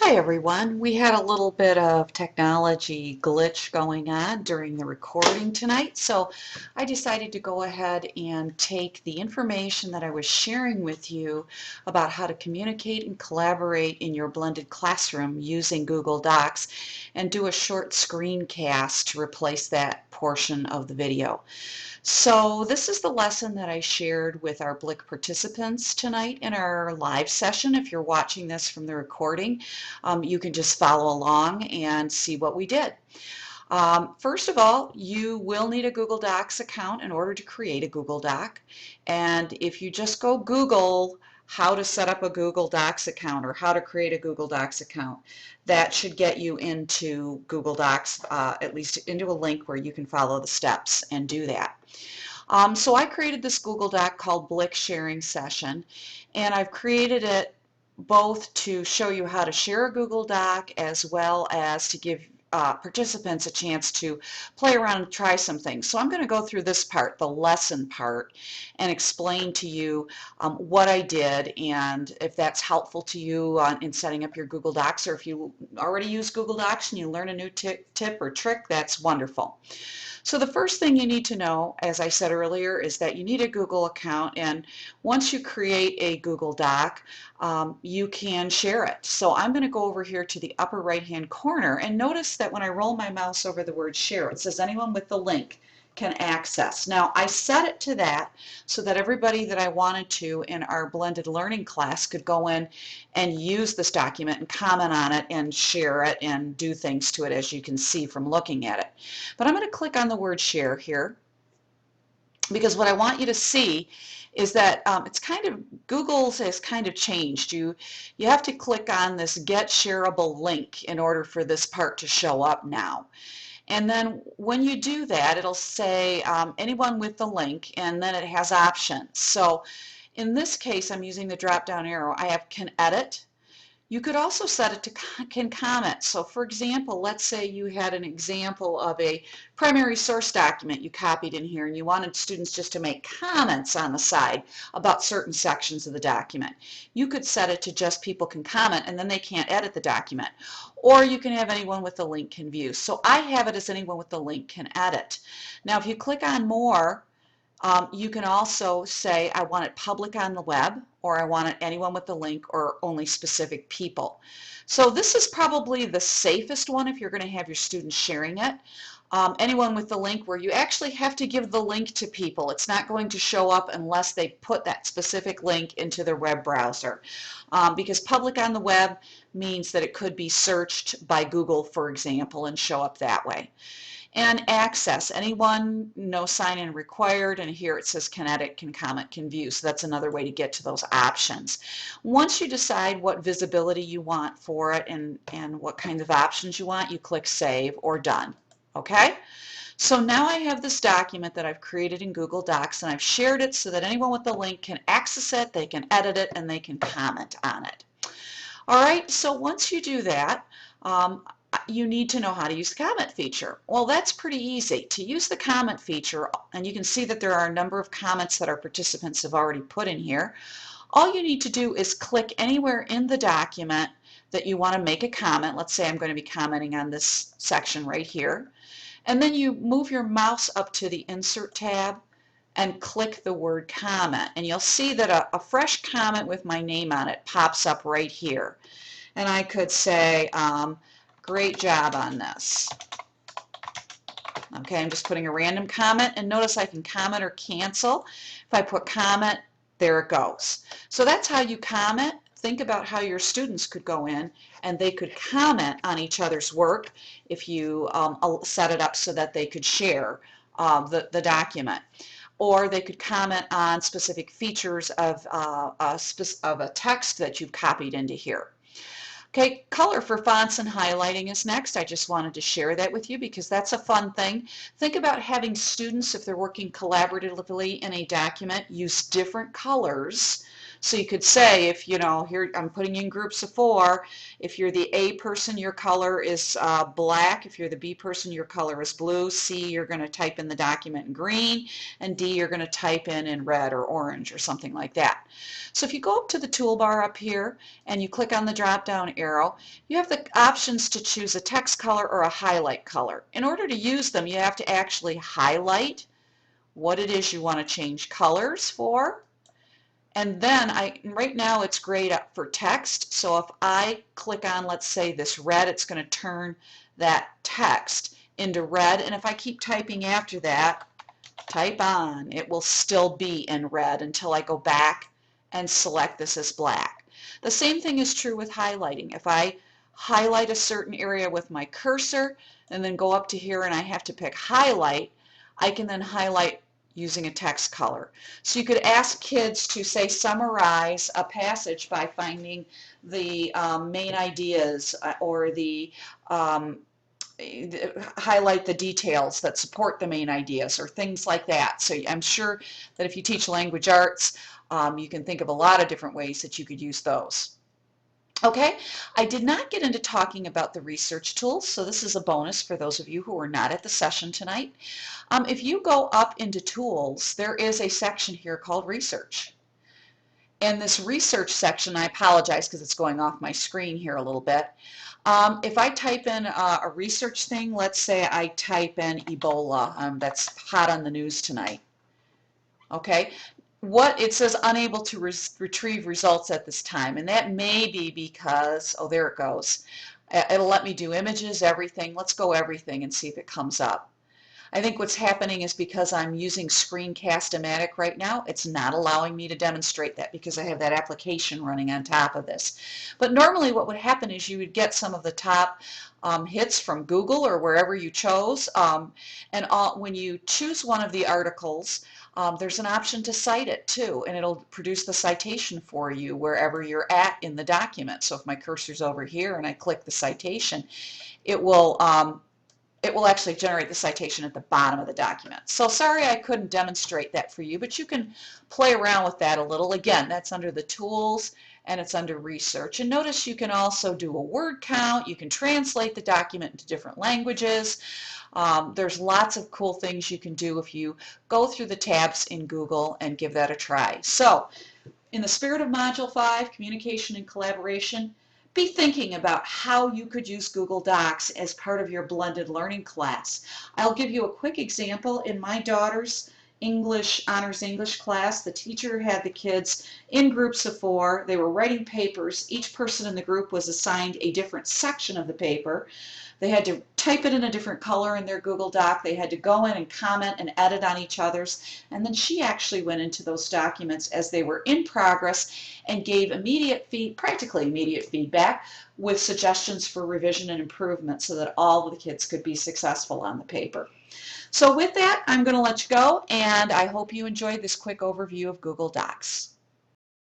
Hi everyone. We had a little bit of technology glitch going on during the recording tonight, so I decided to go ahead and take the information that I was sharing with you about how to communicate and collaborate in your blended classroom using Google Docs and do a short screencast to replace that portion of the video. So this is the lesson that I shared with our Blick participants tonight in our live session. If you're watching this from the recording, you can just follow along and see what we did. First of all, you will need a Google Docs account in order to create a Google Doc. And if you just go Google how to set up a Google Docs account or how to create a Google Docs account, that should get you into Google Docs, at least into a link where you can follow the steps and do that. So I created this Google Doc called Blick Sharing Session, and I've created it both to show you how to share a Google Doc as well as to give participants a chance to play around and try some things. So I'm going to go through this part, the lesson part, and explain to you what I did and if that's helpful to you in setting up your Google Docs, or if you already use Google Docs and you learn a new tip or trick, that's wonderful. So the first thing you need to know, as I said earlier, is that you need a Google account, and once you create a Google Doc, you can share it. So I'm going to go over here to the upper right hand corner, and notice that when I roll my mouse over the word share, it says anyone with the link can access. Now I set it to that so that everybody that I wanted to in our blended learning class could go in and use this document and comment on it and share it and do things to it, as you can see from looking at it. But I'm going to click on the word share here, because what I want you to see is that it's kind of, Google has kind of changed. You have to click on this get shareable link in order for this part to show up now. And then when you do that, it'll say anyone with the link, and then it has options. So in this case, I'm using the drop down arrow. I have can edit. You could also set it to can comment. So for example, let's say you had an example of a primary source document you copied in here and you wanted students just to make comments on the side about certain sections of the document. You could set it to just people can comment and then they can't edit the document. Or you can have anyone with the link can view. So I have it as anyone with the link can edit. Now if you click on more, you can also say I want it public on the web, or I want it anyone with the link, or only specific people. So this is probably the safest one if you're going to have your students sharing it. Anyone with the link, where you actually have to give the link to people. It's not going to show up unless they put that specific link into their web browser. Because public on the web means that it could be searched by Google, for example, and show up that way. And access, anyone, no sign-in required, and here it says can edit, can comment, can view. So that's another way to get to those options. Once you decide what visibility you want for it and what kinds of options you want, you click Save or Done. Okay? So now I have this document that I've created in Google Docs, and I've shared it so that anyone with the link can access it, they can edit it, and they can comment on it. All right, so once you do that, you need to know how to use the comment feature. Well, that's pretty easy. To use the comment feature, and you can see that there are a number of comments that our participants have already put in here, all you need to do is click anywhere in the document that you want to make a comment. Let's say I'm going to be commenting on this section right here. And then you move your mouse up to the Insert tab and click the word comment. And you'll see that a fresh comment with my name on it pops up right here. And I could say, great job on this. Okay, I'm just putting a random comment, and notice I can comment or cancel. If I put comment, there it goes. So that's how you comment. Think about how your students could go in and they could comment on each other's work if you set it up so that they could share the document. Or they could comment on specific features of a text that you've copied into here. Okay, color for fonts and highlighting is next. I just wanted to share that with you because that's a fun thing. Think about having students, if they're working collaboratively in a document, use different colors So you could say, if here I'm putting you in groups of 4, if you're the A person, your color is black. If you're the B person, your color is blue. C, you're going to type in the document in green, and D, you're going to type in red or orange or something like that. So if you go up to the toolbar up here and you click on the drop down arrow, you have the options to choose a text color or a highlight color. In order to use them, you have to actually highlight what it is you want to change colors for. And then right now it's grayed up for text. So if I click on, let's say, this red, it's going to turn that text into red. And if I keep typing after that, type on, it will still be in red until I go back and select this as black. The same thing is true with highlighting. If I highlight a certain area with my cursor and then go up to here and I have to pick highlight, I can then highlight using a text color. So you could ask kids to, say, summarize a passage by finding the main ideas or the highlight the details that support the main ideas or things like that. So I'm sure that if you teach language arts, you can think of a lot of different ways that you could use those. Okay, I did not get into talking about the research tools, so this is a bonus for those of you who are not at the session tonight. If you go up into tools, there is a section here called research. And this research section, I apologize because it's going off my screen here a little bit. If I type in a research thing, let's say I type in Ebola, that's hot on the news tonight. Okay, it says unable to retrieve results at this time, and that may be because, oh, there it goes. It'll let me do images, everything. Let's go everything and see if it comes up. I think what's happening is because I'm using Screencast-O-Matic right now, it's not allowing me to demonstrate that because I have that application running on top of this. But normally what would happen is you would get some of the top hits from Google or wherever you chose, and when you choose one of the articles, there's an option to cite it too, and it'll produce the citation for you wherever you're at in the document. So if my cursor's over here and I click the citation, it will actually generate the citation at the bottom of the document. So sorry I couldn't demonstrate that for you, but you can play around with that a little. Again, that's under the tools and it's under research. And notice you can also do a word count. You can translate the document into different languages. There's lots of cool things you can do if you go through the tabs in Google and give that a try. So in the spirit of Module 5, Communication and Collaboration, be thinking about how you could use Google Docs as part of your blended learning class. I'll give you a quick example. In my daughter's honors English class, the teacher had the kids in groups of 4. They were writing papers. Each person in the group was assigned a different section of the paper. They had to type it in a different color in their Google Doc. They had to go in and comment and edit on each other's. And then she actually went into those documents as they were in progress and gave practically immediate feedback with suggestions for revision and improvement so that all of the kids could be successful on the paper. So with that, I'm going to let you go, and I hope you enjoyed this quick overview of Google Docs.